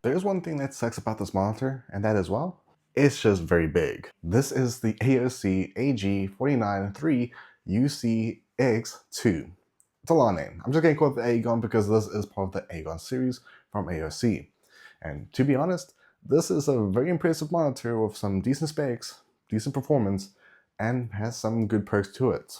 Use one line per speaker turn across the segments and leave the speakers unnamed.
There's one thing that sucks about this monitor, and that is, well, it's just very big. This is the AOC AG493UCX2. It's a long name. I'm just going to call it the Aegon because this is part of the Aegon series from AOC. And to be honest, this is a very impressive monitor with some decent specs, decent performance, and has some good perks to it.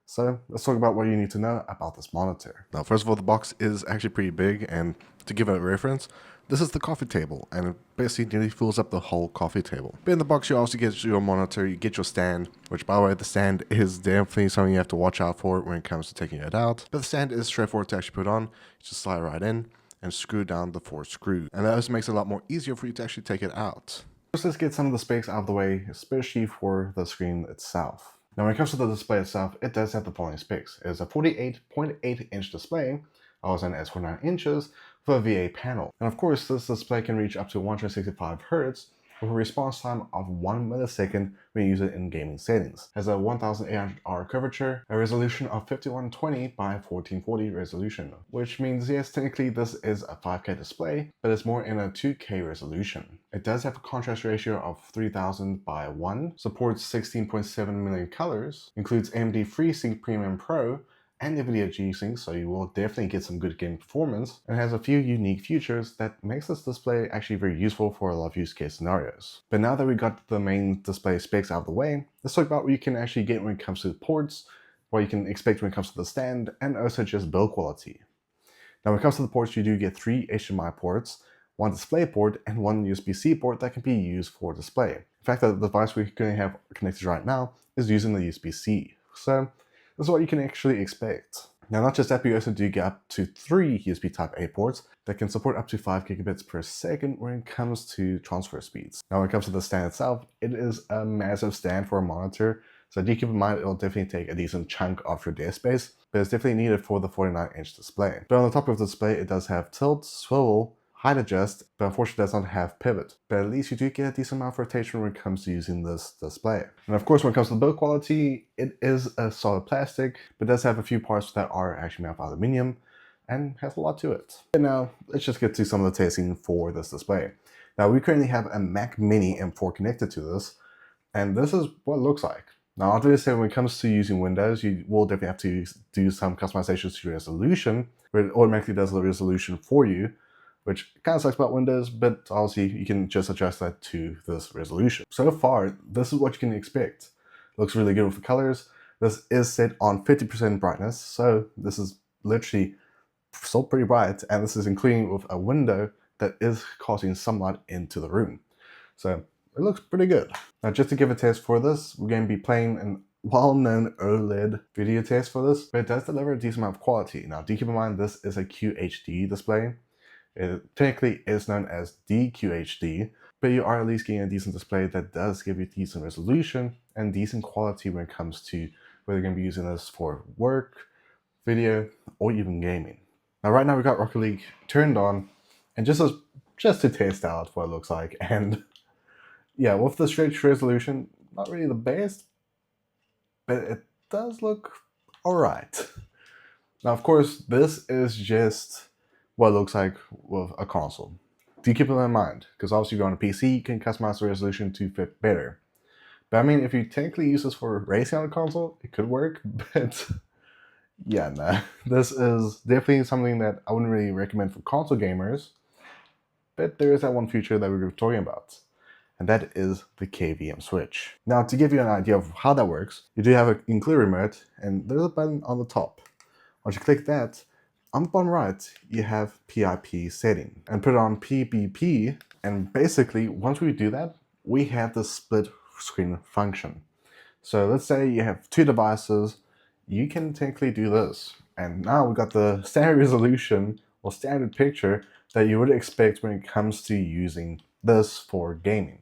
So let's talk about what you need to know about this monitor. Now, first of all, the box is actually pretty big, and to give it a reference, this is the coffee table, and it basically nearly fills up the whole coffee table. But in the box, you also get your monitor, you get your stand, which, by the way, the stand is definitely something you have to watch out for when it comes to taking it out. But the stand is straightforward to actually put on. You just slide right in and screw down the 4 screws. And that also makes it a lot more easier for you to actually take it out. First, let's get some of the specs out of the way, especially for the screen itself. Now, when it comes to the display itself, it does have the following specs. It is a 48.8-inch display, also known as 49 inches, with a VA panel. And of course, this display can reach up to 165 Hz, with a response time of 1 millisecond when you use it in gaming settings. It has a 1800R curvature, a resolution of 5120 by 1440 resolution, which means yes, technically this is a 5K display, but it's more in a 2K resolution. It does have a contrast ratio of 3000 by 1, supports 16.7 million colors, includes AMD FreeSync Premium Pro, and NVIDIA G-Sync, so you will definitely get some good game performance, and has a few unique features that makes this display actually very useful for a lot of use case scenarios. But now that we got the main display specs out of the way, let's talk about what you can actually get when it comes to the ports, what you can expect when it comes to the stand, and also just build quality. Now when it comes to the ports, you do get 3 HDMI ports, 1 display port, and 1 USB-C port that can be used for display. In fact, the device we're going to have connected right now is using the USB-C. So this is what you can actually expect. Now, not just that, but you also do get up to 3 USB Type-A ports that can support up to 5 gigabits per second when it comes to transfer speeds. Now, when it comes to the stand itself, it is a massive stand for a monitor, so do keep in mind it'll definitely take a decent chunk of your desk space, but it's definitely needed for the 49-inch display. But on the top of the display, it does have tilt, swivel, height adjust, but unfortunately does not have pivot. But at least you do get a decent amount of rotation when it comes to using this display. And of course, when it comes to the build quality, it is a solid plastic, but does have a few parts that are actually made of aluminium and has a lot to it. And now, let's just get to some of the testing for this display. Now, we currently have a Mac Mini M4 connected to this, and this is what it looks like. Now, obviously, when it comes to using Windows, you will definitely have to do some customizations to your resolution, where it automatically does the resolution for you, which kind of sucks about Windows, but obviously you can just adjust that to this resolution. So far, this is what you can expect. Looks really good with the colors. This is set on 50% brightness, so this is literally still pretty bright, and this is including with a window that is causing some light into the room. So it looks pretty good. Now, just to give a test for this, we're going to be playing an well-known OLED video test for this, but it does deliver a decent amount of quality. Now, do keep in mind this is a QHD display. It technically is known as DQHD, but you are at least getting a decent display that does give you decent resolution and decent quality when it comes to whether you're going to be using this for work, video, or even gaming. Now, right now we got Rocket League turned on, and just to test out what it looks like. And yeah, with the stretch resolution, not really the best, but it does look alright. Now, of course, this is just what it looks like with a console. Do keep that in mind, because obviously if you're on a PC, you can customize the resolution to fit better. But I mean, if you technically use this for racing on a console, it could work, but yeah, nah. This is definitely something that I wouldn't really recommend for console gamers, but there is that one feature that we were talking about, and that is the KVM switch. Now, to give you an idea of how that works, you do have an include remote, and there's a button on the top. Once you click that, on the bottom right, you have PIP setting, and put it on PBP, and basically, once we do that, we have the split screen function. So let's say you have 2 devices, you can technically do this. And now we've got the standard resolution or standard picture that you would expect when it comes to using this for gaming.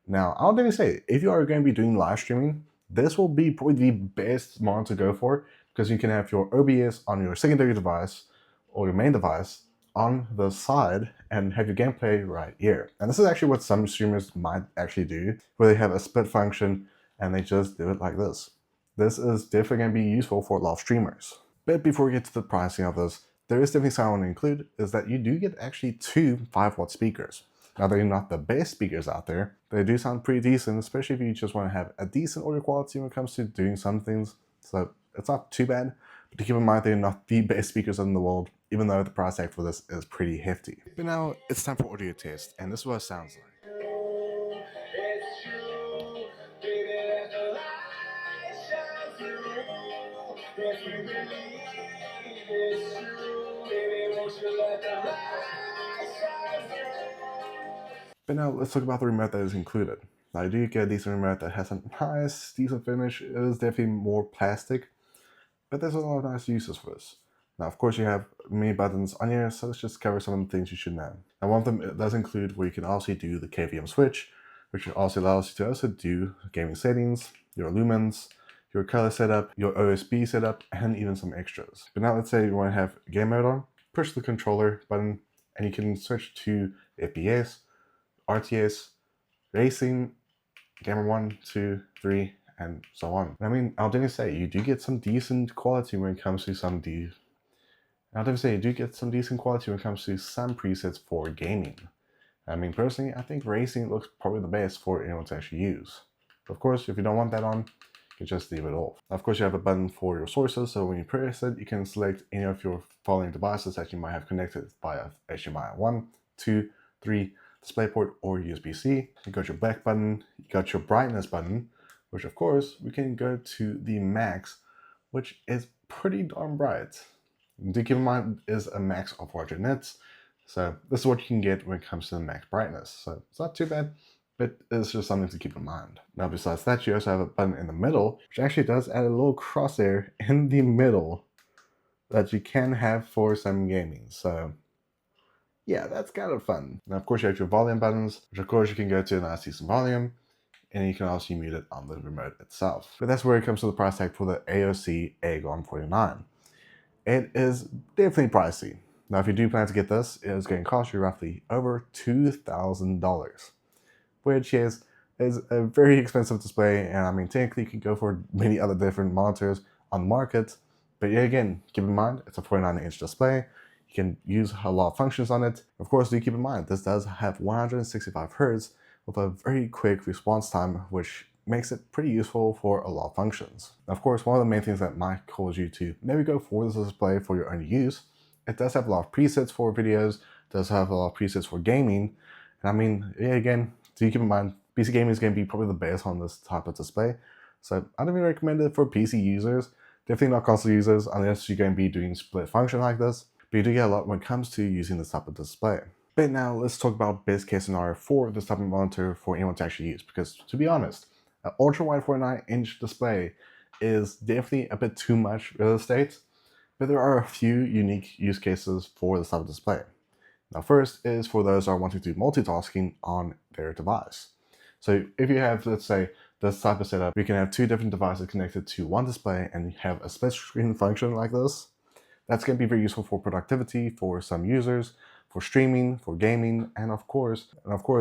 Now, I'll definitely say, if you are going to be doing live streaming, this will be probably the best monitor to go for, because you can have your OBS on your secondary device or your main device on the side and have your gameplay right here. And this is actually what some streamers might actually do, where they have a split function and they just do it like this. This is definitely going to be useful for a lot of streamers. But before we get to the pricing of this, there is definitely something I want to include, is that you do get actually two 5-watt speakers. Now, they're not the best speakers out there. They do sound pretty decent, especially if you just want to have a decent audio quality when it comes to doing some things. So it's not too bad, but to keep in mind they're not the best speakers in the world, even though the price tag for this is pretty hefty. But now it's time for audio test, and this is what it sounds like. But now let's talk about the remote that is included. Now you do get a decent remote that has a nice, decent finish. It is definitely more plastic, but there's a lot of nice uses for this. Now, of course, you have many buttons on here, so let's just cover some of the things you should know. Now, one of them does include where you can also do the KVM switch, which also allows you to also do gaming settings, your lumens, your color setup, your OSB setup, and even some extras. But now let's say you want to have game mode on, push the controller button, and you can switch to FPS, RTS, racing, gamer 1, 2, 3, and so on. I mean, I'll definitely say you do get some decent quality when it comes to some presets for gaming. I mean, personally, I think racing looks probably the best for anyone to actually use. Of course, if you don't want that on, you can just leave it off. Of course, you have a button for your sources, so when you press it, you can select any of your following devices that you might have connected via HDMI 1, 2, 3, DisplayPort, or USB-C. You got your back button, you got your brightness button, which of course, we can go to the max, which is pretty darn bright. Do keep in mind is a max of 400 nits, so this is what you can get when it comes to the max brightness. So it's not too bad, but it's just something to keep in mind. Now, besides that, you also have a button in the middle, which actually does add a little crosshair in the middle that you can have for some gaming. So yeah, that's kind of fun. Now, of course, you have your volume buttons, which of course you can go to a nice decent volume, and you can also mute it on the remote itself. But that's where it comes to the price tag for the AOC Aegon 49. It is definitely pricey. Now, if you do plan to get this, it is going to cost you roughly over $2,000, which is a very expensive display. And I mean, technically, you could go for many other different monitors on the market. But yeah, again, keep in mind, it's a 49-inch display. You can use a lot of functions on it. Of course, do keep in mind, this does have 165 Hz with a very quick response time, which makes it pretty useful for a lot of functions. Of course, one of the main things that might cause you to maybe go for this display for your own use, it does have a lot of presets for videos, does have a lot of presets for gaming. And I mean, yeah, again, do keep in mind, PC gaming is going to be probably the best on this type of display. So I don't even recommend it for PC users, definitely not console users, unless you're going to be doing split function like this. But you do get a lot when it comes to using this type of display. But now let's talk about best case scenario for this type of monitor for anyone to actually use, because to be honest, an ultra-wide 49-inch display is definitely a bit too much real estate, but there are a few unique use cases for this type of display. Now, first is for those that are wanting to do multitasking on their device. So if you have, let's say, this type of setup, you can have two different devices connected to one display and you have a split screen function like this. That's going to be very useful for productivity for some users, for streaming, for gaming, and of course,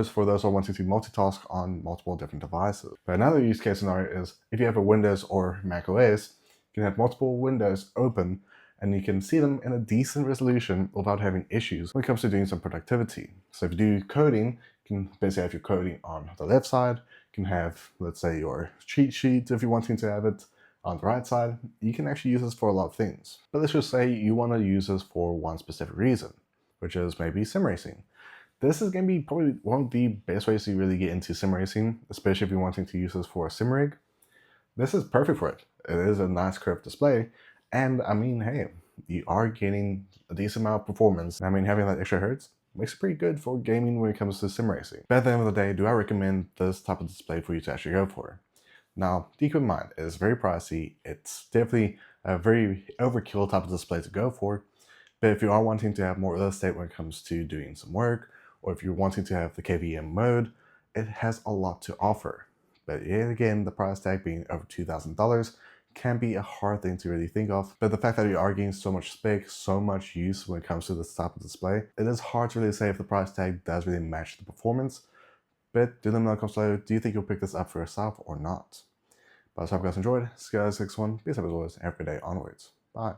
for those who are wanting to multitask on multiple different devices. But another use case scenario is if you have a Windows or Mac OS, you can have multiple windows open and you can see them in a decent resolution without having issues when it comes to doing some productivity. So if you do coding, you can basically have your coding on the left side. You can have, let's say, your cheat sheet if you're wanting to have it on the right side. You can actually use this for a lot of things. But let's just say you want to use this for one specific reason, which is maybe sim racing. This is going to be probably one of the best ways to really get into sim racing, especially if you're wanting to use this for a sim rig. This is perfect for it. It is a nice curved display, and I mean, hey, you are getting a decent amount of performance. I mean, having that extra hertz makes it pretty good for gaming when it comes to sim racing. But at the end of the day, do I recommend this type of display for you to actually go for? Now, keep in mind, it's very pricey. It's definitely a very overkill type of display to go for. But if you are wanting to have more real estate when it comes to doing some work, or if you're wanting to have the KVM mode, it has a lot to offer. But yet again, the price tag being over $2,000 can be a hard thing to really think of. But the fact that you are getting so much spec, so much use when it comes to this type of display, it is hard to really say if the price tag does really match the performance. But do let me know in the comments below, do you think you'll pick this up for yourself or not? But I hope you guys enjoyed. See you guys next one. Peace out as always, every day onwards. Bye.